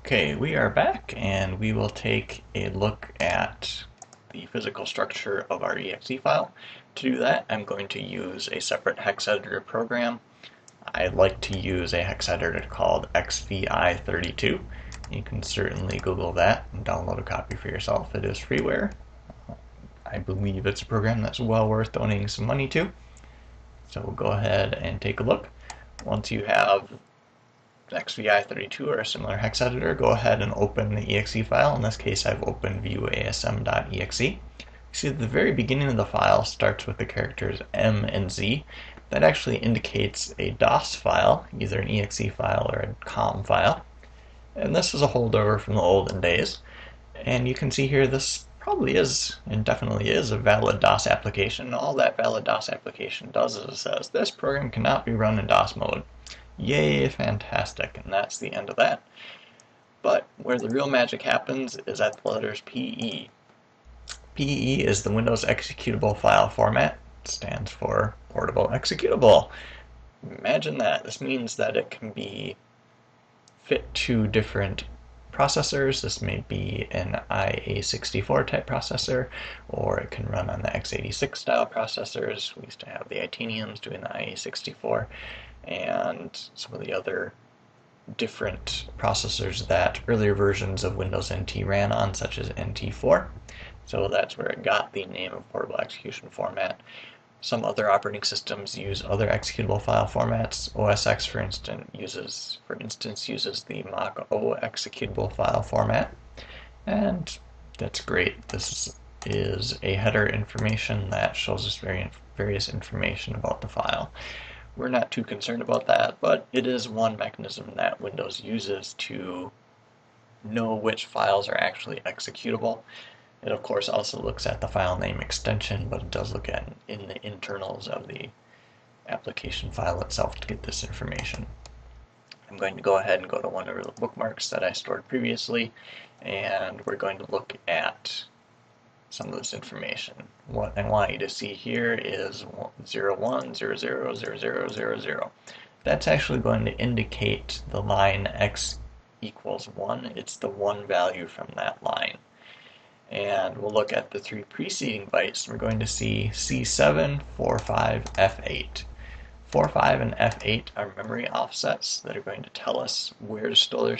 Okay, we are back and we will take a look at the physical structure of our exe file. To do that, I'm going to use a separate hex editor program. I like to use a hex editor called XVI32. You can certainly Google that and download a copy for yourself. It is freeware. I believe it's a program that's well worth donating some money to. So we'll go ahead and take a look. Once you have XVI32 or a similar hex editor, go ahead and open the exe file. In this case, I've opened view asm.exe. You see at the very beginning of the file starts with the characters M and Z. That actually indicates a DOS file, either an exe file or a COM file. And this is a holdover from the olden days. And you can see here this probably is, and definitely is, a valid DOS application. All that valid DOS application does is it says, this program cannot be run in DOS mode. Yay, fantastic, and that's the end of that. But where the real magic happens is at the letters PE. PE is the Windows executable file format. It stands for portable executable. Imagine that. This means that it can be fit to different processors. This may be an IA64 type processor, or it can run on the x86 style processors. We used to have the Itaniums doing the IA64, and some of the other different processors that earlier versions of Windows NT ran on, such as NT4. So that's where it got the name of portable execution format. Some other operating systems use other executable file formats. OS X, for instance, uses the Mach-O executable file format, and that's great. This is a header information that shows us various information about the file. We're not too concerned about that, but it is one mechanism that Windows uses to know which files are actually executable. It of course also looks at the file name extension, but it does look at in the internals of the application file itself to get this information. I'm going to go ahead and go to one of the bookmarks that I stored previously, and we're going to look at some of this information. What I want you to see here is 01000000. That's actually going to indicate the line x equals 1. It's the one value from that line. And we'll look at the three preceding bytes. We're going to see C7, 45, F8. 45 and F8 are memory offsets that are going to tell us where to store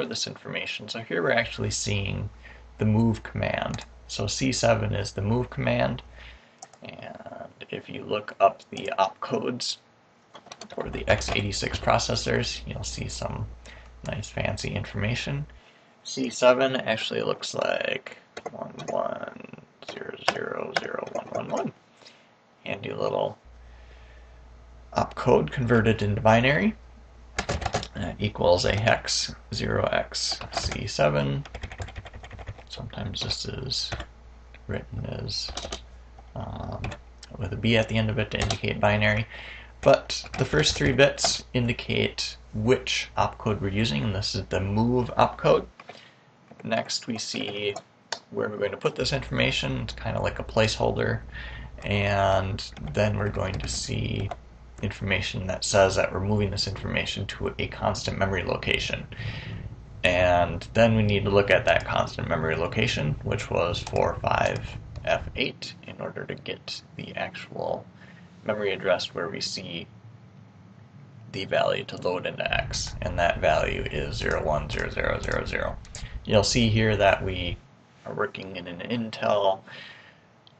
this information. So here we're actually seeing the move command. So C7 is the move command, and if you look up the opcodes for the x86 processors, you'll see some nice fancy information. C7 actually looks like 11000111. Handy little opcode converted into binary. That equals a hex 0xC7. Sometimes this is written as with a B at the end of it to indicate binary. But the first three bits indicate which opcode we're using, and this is the move opcode. Next we see where we're going to put this information. It's kind of like a placeholder. And then we're going to see information that says that we're moving this information to a constant memory location. And then we need to look at that constant memory location, which was 45F8, in order to get the actual memory address where we see the value to load into X, and that value is 010000. You'll see here that we are working in an Intel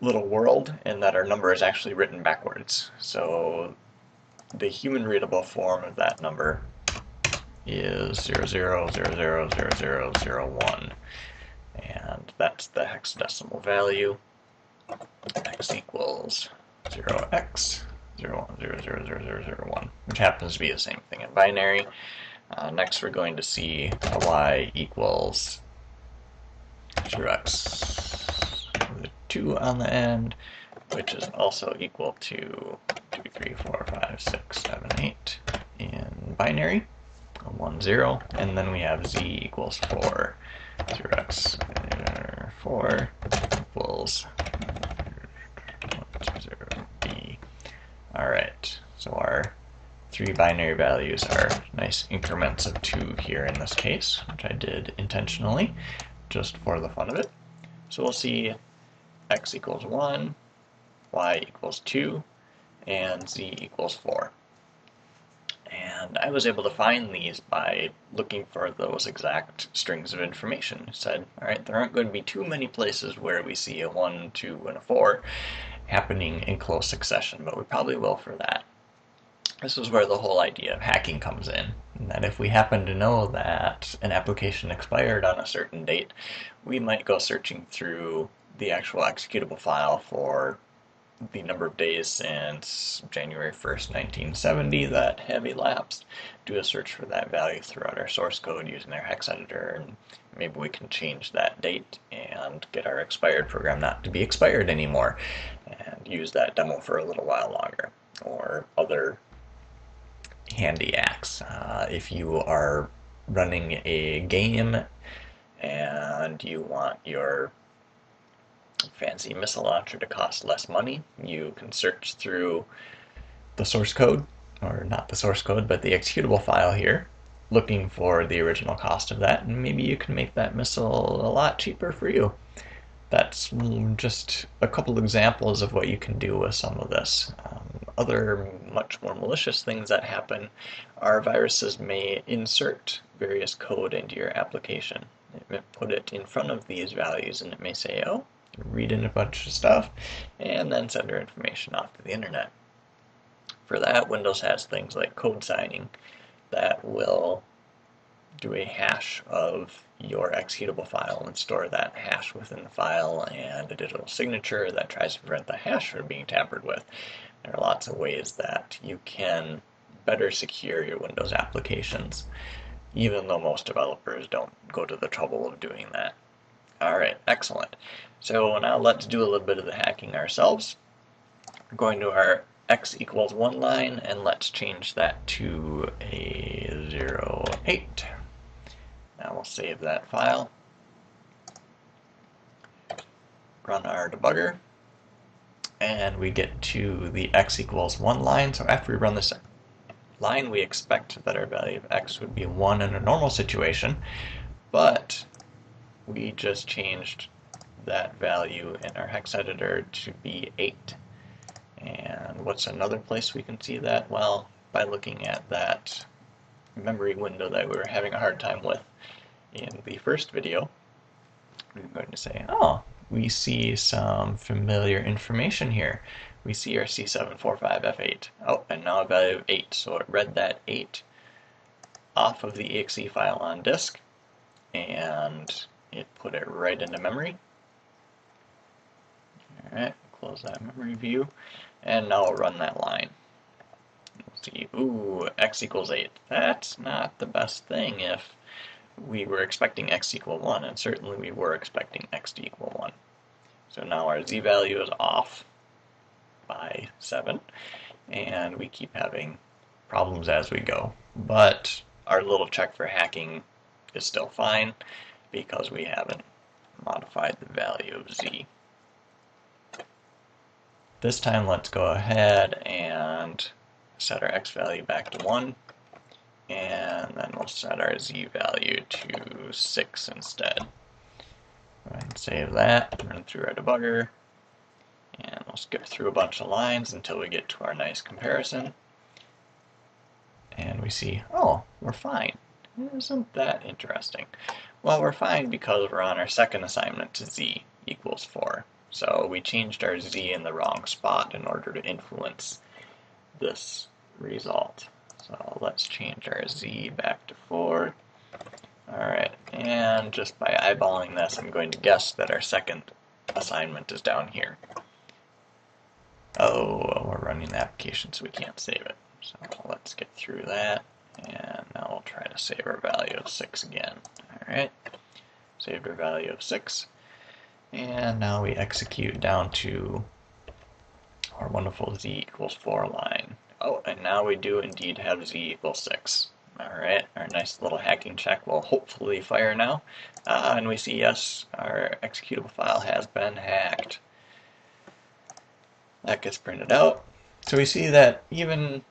little world, and that our number is actually written backwards. So the human readable form of that number is 00000001, and that's the hexadecimal value. X equals 0x01000001, which happens to be the same thing in binary. Next we're going to see a y equals 0x with a 2 on the end, which is also equal to 2, 3, 4, 5, 6, 7, 8 in binary. 1, 0, and then we have z equals 4. 0x 4 equals 1, 2, 0, b. Alright, so our three binary values are nice increments of 2 here in this case, which I did intentionally, just for the fun of it. So we'll see x equals 1, y equals 2, and z equals 4. And I was able to find these by looking for those exact strings of information. It said, all right, there aren't going to be too many places where we see a 1, 2, and a 4 happening in close succession, but we probably will for that. This is where the whole idea of hacking comes in, and that if we happen to know that an application expired on a certain date, we might go searching through the actual executable file for the number of days since January 1st, 1970 that have elapsed, do a search for that value throughout our source code using our hex editor, and maybe we can change that date and get our expired program not to be expired anymore, and use that demo for a little while longer, or other handy acts. If you are running a game and you want your fancy missile launcher to cost less money, you can search through the source code, or not the source code, but the executable file here, looking for the original cost of that, and maybe you can make that missile a lot cheaper for you. That's just a couple examples of what you can do with some of this. Other much more malicious things that happen are viruses may insert various code into your application. It may put it in front of these values, and it may say, oh, read in a bunch of stuff, and then send our information off to the internet. For that, Windows has things like code signing that will do a hash of your executable file and store that hash within the file, and a digital signature that tries to prevent the hash from being tampered with. There are lots of ways that you can better secure your Windows applications, even though most developers don't go to the trouble of doing that. Alright, excellent. So now let's do a little bit of the hacking ourselves. We're going to our x equals 1 line, and let's change that to a 08. Now we'll save that file, run our debugger, and we get to the x equals 1 line. So after we run this line, we expect that our value of x would be 1 in a normal situation, but we just changed that value in our hex editor to be 8. And what's another place we can see that? Well, by looking at that memory window that we were having a hard time with in the first video, we're going to say, oh, we see some familiar information here. We see our C745F8. Oh, and now a value of 8. So it read that 8 off of the exe file on disk, and it put it right into memory. Alright, close that memory view, and now we'll run that line. We'll see, ooh, x equals 8. That's not the best thing if we were expecting x to equal 1, and certainly we were expecting x to equal 1. So now our z value is off by 7, and we keep having problems as we go. But our little check for hacking is still fine, because we haven't modified the value of z. This time let's go ahead and set our x value back to 1, and then we'll set our z value to 6 instead. Go ahead and save that, run through our debugger, and we'll skip through a bunch of lines until we get to our nice comparison. And we see, oh, we're fine. Isn't that interesting? Well, we're fine because we're on our second assignment to z equals 4. So we changed our z in the wrong spot in order to influence this result. So let's change our z back to 4. Alright, and just by eyeballing this, I'm going to guess that our second assignment is down here. Oh, we're running the application, so we can't save it. So let's get through that, and now we'll try to save our value of 6 again. Alright, saved our value of 6, and now we execute down to our wonderful z equals 4 line. Oh, and now we do indeed have z equals 6. Alright, our nice little hacking check will hopefully fire now. And we see, yes, our executable file has been hacked. That gets printed out. So we see that even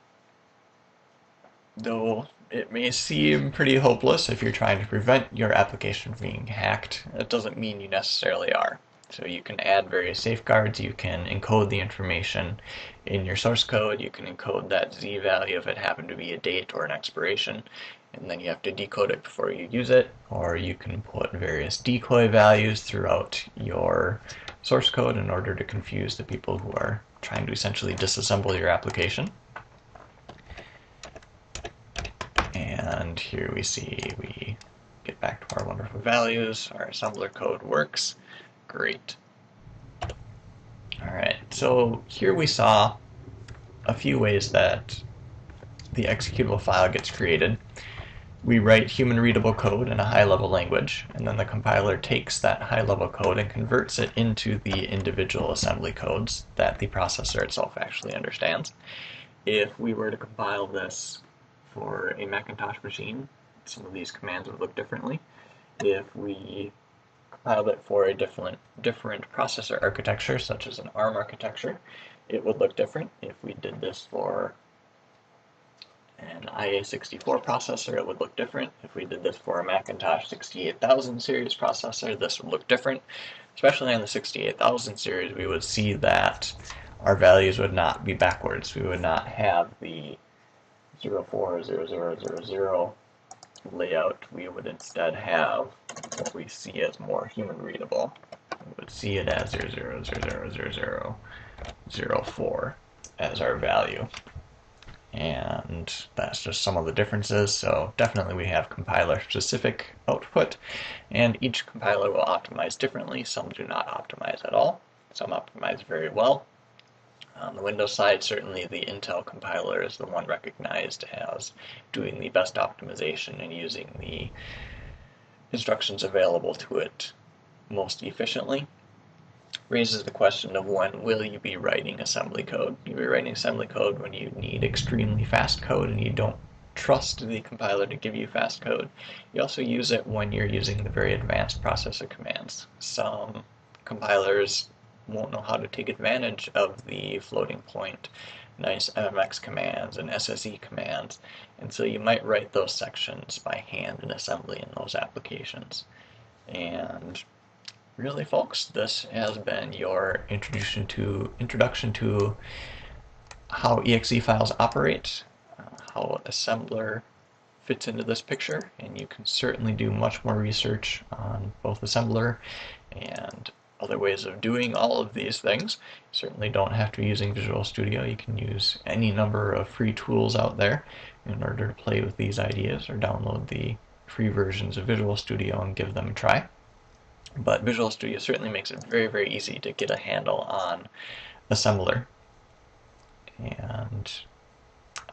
Though it may seem pretty hopeless if you're trying to prevent your application from being hacked, it doesn't mean you necessarily are. So you can add various safeguards, you can encode the information in your source code, you can encode that Z value if it happened to be a date or an expiration, and then you have to decode it before you use it, or you can put various decoy values throughout your source code in order to confuse the people who are trying to essentially disassemble your application. And here we see we get back to our wonderful values. Our assembler code works. Great. Alright, so here we saw a few ways that the executable file gets created. We write human-readable code in a high-level language, and then the compiler takes that high-level code and converts it into the individual assembly codes that the processor itself actually understands. If we were to compile this for a Macintosh machine, some of these commands would look differently. If we compiled it for a different processor architecture, such as an ARM architecture, it would look different. If we did this for an IA64 processor, it would look different. If we did this for a Macintosh 68000 series processor, this would look different. Especially on the 68000 series, we would see that our values would not be backwards. We would not have the 040000 layout. We would instead have what we see as more human readable. We would see it as 000004 as our value. And that's just some of the differences. So definitely we have compiler specific output, and each compiler will optimize differently. Some do not optimize at all. Some optimize very well. On the Windows side, certainly the Intel compiler is the one recognized as doing the best optimization and using the instructions available to it most efficiently. Raises the question of when will you be writing assembly code. You'll be writing assembly code when you need extremely fast code and you don't trust the compiler to give you fast code. You also use it when you're using the very advanced processor commands. Some compilers won't know how to take advantage of the floating point, nice MMX commands and SSE commands, and so you might write those sections by hand in assembly in those applications. And really, folks, this has been your introduction to how exe files operate, how assembler fits into this picture, and you can certainly do much more research on both assembler and other ways of doing all of these things. You certainly don't have to be using Visual Studio. You can use any number of free tools out there in order to play with these ideas, or download the free versions of Visual Studio and give them a try. But Visual Studio certainly makes it very, very easy to get a handle on assembler. And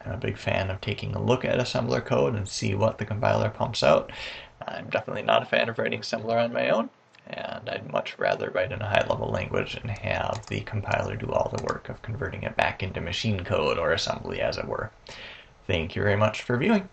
I'm a big fan of taking a look at assembler code and see what the compiler pumps out. I'm definitely not a fan of writing assembler on my own, and I'd much rather write in a high-level language and have the compiler do all the work of converting it back into machine code or assembly, as it were. Thank you very much for viewing.